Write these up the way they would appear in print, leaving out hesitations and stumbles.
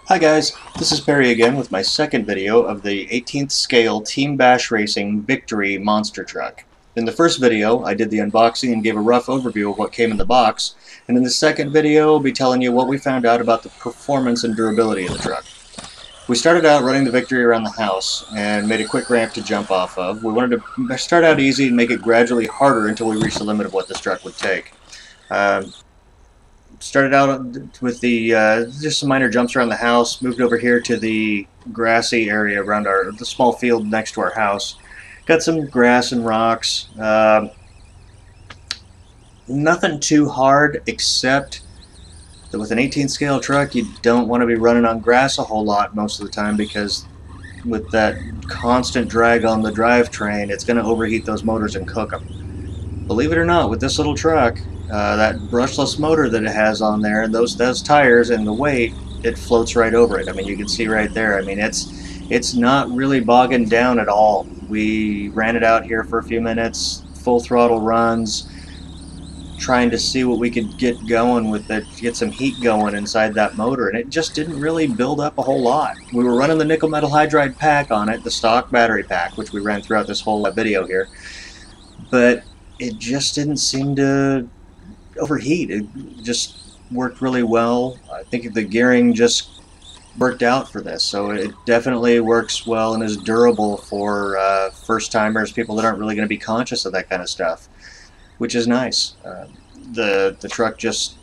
Hi guys, this is Perry again with my second video of the 18th scale Team Bash Racing Victory monster truck. In the first video, I did the unboxing and gave a rough overview of what came in the box, and in the second video, I'll be telling you what we found out about the performance and durability of the truck. We started out running the Victory around the house and made a quick ramp to jump off of. We wanted to start out easy and make it gradually harder until we reached the limit of what this truck would take. Started out with the just some minor jumps around the house, moved over here to the grassy area around the small field next to our house. Got some grass and rocks. Nothing too hard, except that with an 18 scale truck you don't want to be running on grass a whole lot most of the time, because with that constant drag on the drivetrain it's going to overheat those motors and cook them. Believe it or not, with this little truck, that brushless motor that it has on there, and those tires and the weight, it floats right over it. I mean, you can see right there. I mean, it's not really bogging down at all. We ran it out here for a few minutes, full throttle runs, trying to see what we could get going with it, get some heat going inside that motor, and it just didn't really build up a whole lot. We were running the nickel metal hydride pack on it, the stock battery pack, which we ran throughout this whole video here, but it just didn't seem to overheat. It just worked really well. I think the gearing just worked out for this, so it definitely works well and is durable for first timers, people that aren't really going to be conscious of that kind of stuff, which is nice. The truck just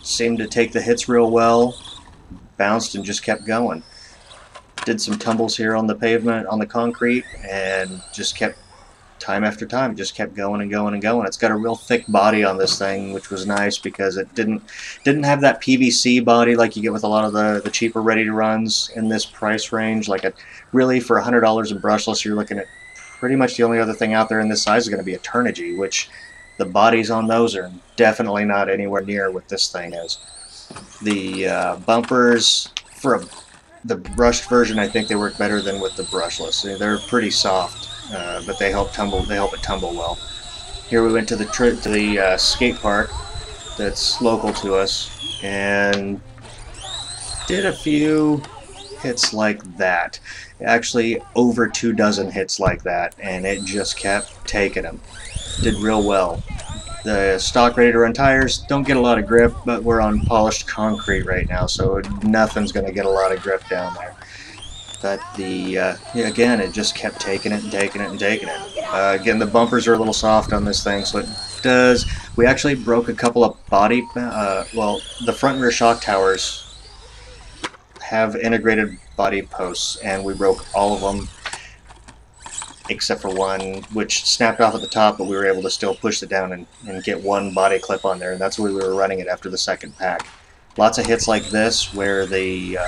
seemed to take the hits real well, bounced and just kept going. Did some tumbles here on the pavement, on the concrete, and just kept, time after time, just kept going and going and going. It's got a real thick body on this thing, which was nice because it didn't have that PVC body like you get with a lot of the cheaper ready-to-runs in this price range. Like, really, for $100 in brushless, you're looking at pretty much the only other thing out there in this size is going to be a Turnigy, which the bodies on those are definitely not anywhere near what this thing is. The bumpers, for the brushed version, I think they work better than with the brushless. They're pretty soft. But they help it tumble well. Here we went to the skate park that's local to us and did a few hits like that. Actually, over 24 hits like that, and it just kept taking them. Did real well. The stock ready-to-run tires don't get a lot of grip, but we're on polished concrete right now, so nothing's going to get a lot of grip down there. But again, it just kept taking it and taking it and taking it. Again, the bumpers are a little soft on this thing, so it does. We actually broke a couple of body, well, the front and rear shock towers have integrated body posts, and we broke all of them except for one, which snapped off at the top, but we were able to still push it down and get one body clip on there, and that's where we were running it after the second pack. Lots of hits like this where the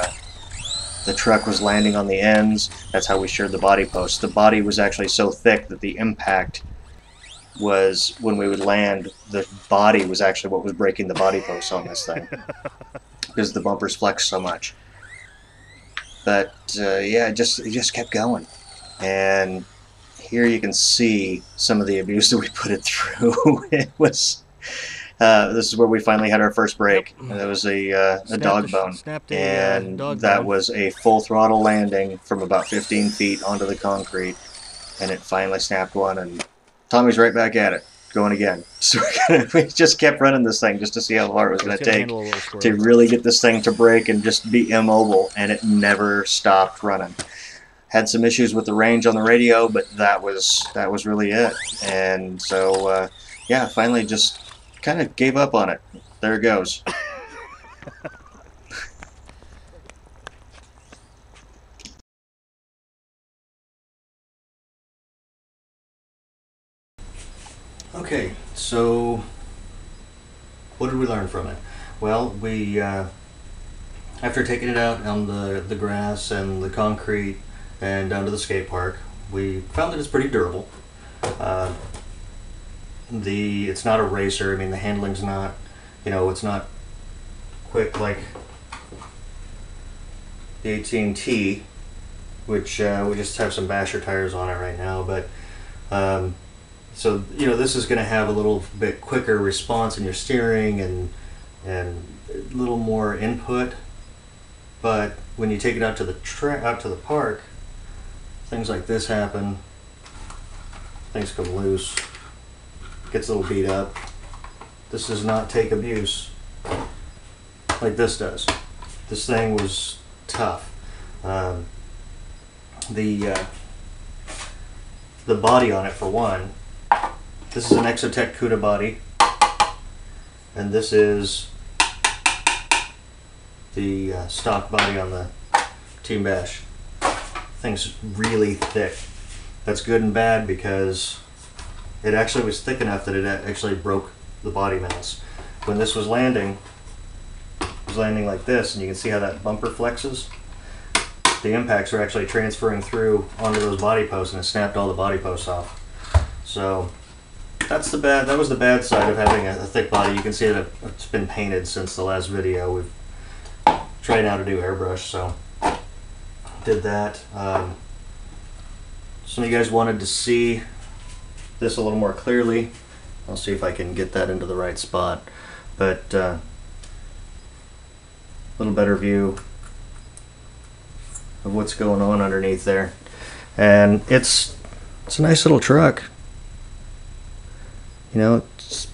truck was landing on the ends. That's how we shared the body posts. The body was actually so thick that the impact was, when we would land, the body was actually what was breaking the body posts on this thing, because the bumpers flexed so much. But yeah, it just kept going. And here you can see some of the abuse that we put it through. It was... this is where we finally had our first break. That was a dog bone, and that was a full throttle landing from about 15 feet onto the concrete, and it finally snapped one, and Tommy's right back at it, going again. So we just kept running this thing just to see how far it was going to take to really get this thing to break and just be immobile, and it never stopped running. Had some issues with the range on the radio, but that was really it. And so yeah, finally just kind of gave up on it. There it goes. Okay, so what did we learn from it? Well, we after taking it out on the grass and the concrete and down to the skate park, we found that it's pretty durable. It's not a racer. I mean, the handling's not, it's not quick like the 18T, which we just have some basher tires on it right now. But so this is going to have a little bit quicker response in your steering and a little more input But when you take it out to the park, things like this happen. Things come loose, gets a little beat up. This does not take abuse like this does. This thing was tough. The body on it, for one, this is an Exotech CUDA body, and this is the stock body on the Team Bash. Thing's really thick. That's good and bad, because it actually was thick enough that it actually broke the body mounts. When this was landing, it was landing like this, and you can see how that bumper flexes. The impacts are actually transferring through onto those body posts, and it snapped all the body posts off. So that's the bad. That was the bad side of having a thick body. You can see that it's been painted since the last video. We've tried now to do airbrush, so did that. Some of you guys wanted to see this a little more clearly. I'll see if I can get that into the right spot, but a little better view of what's going on underneath there. And it's a nice little truck. You know, it's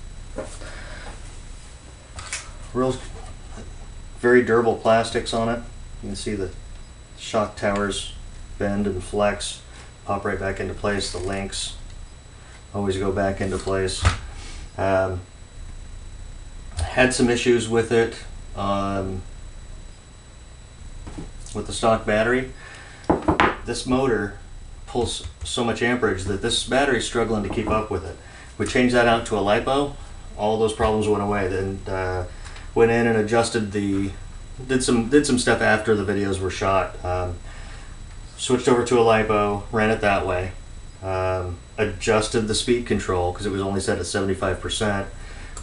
real, very durable plastics on it. You can see the shock towers bend and flex, pop right back into place. The links always go back into place. Had some issues with it with the stock battery. This motor pulls so much amperage that this battery is struggling to keep up with it. We changed that out to a LiPo. All those problems went away. Then went in and adjusted did some stuff after the videos were shot. Switched over to a LiPo, ran it that way. Adjusted the speed control, because it was only set at 75%.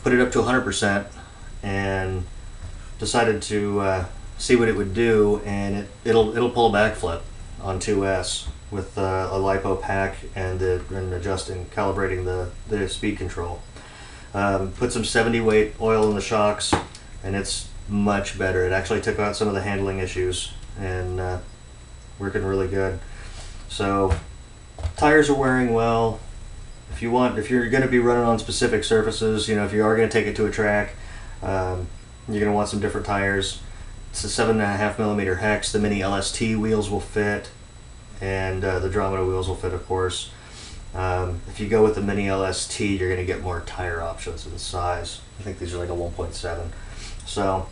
Put it up to 100%, and decided to see what it would do, and it'll pull a backflip on 2S with a LiPo pack and adjusting, calibrating the speed control. Put some 70 weight oil in the shocks, and it's much better. It actually took out some of the handling issues, and working really good. So tires are wearing well. If you're going to be running on specific surfaces, you know, if you are going to take it to a track, you're going to want some different tires. It's a 7.5mm hex. The mini LST wheels will fit, and the Dromida wheels will fit, of course. If you go with the mini LST, you're going to get more tire options in the size. I think these are like a 1.7. So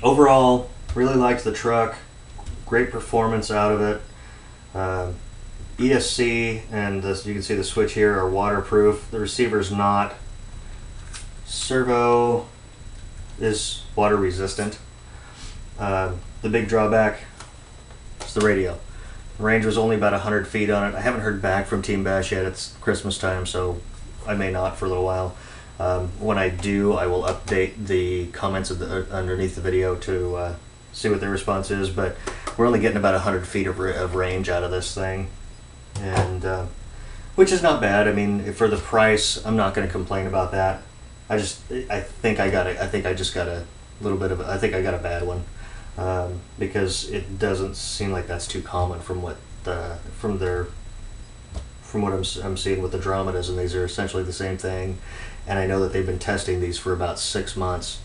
overall, really liked the truck. Great performance out of it. ESC and this, you can see the switch here, are waterproof. The receiver's not. Servo is water resistant. The big drawback is the radio. The range was only about 100 feet on it. I haven't heard back from Team Bash yet. It's Christmas time, so I may not for a little while. When I do, I will update the comments underneath the video to see what their response is, but we're only getting about 100 feet of range out of this thing, and which is not bad. I mean, for the price, I'm not going to complain about that. I think I got a little bit of I think I got a bad one, because it doesn't seem like that's too common from what I'm seeing with the Dromidas, and these are essentially the same thing. And I know that they've been testing these for about 6 months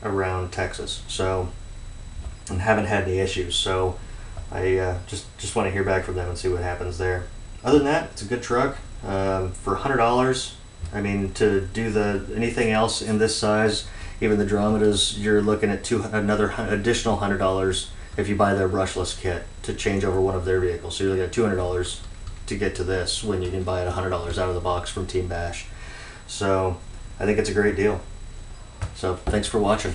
around Texas, so, and haven't had any issues. So I just want to hear back from them and see what happens there. Other than that, it's a good truck for $100. I mean, to do anything else in this size, even the Dromidas, you're looking at another additional $100 if you buy their brushless kit to change over one of their vehicles. So you're looking at $200 to get to this, when you can buy it $100 out of the box from Team Bash. So I think it's a great deal. So thanks for watching.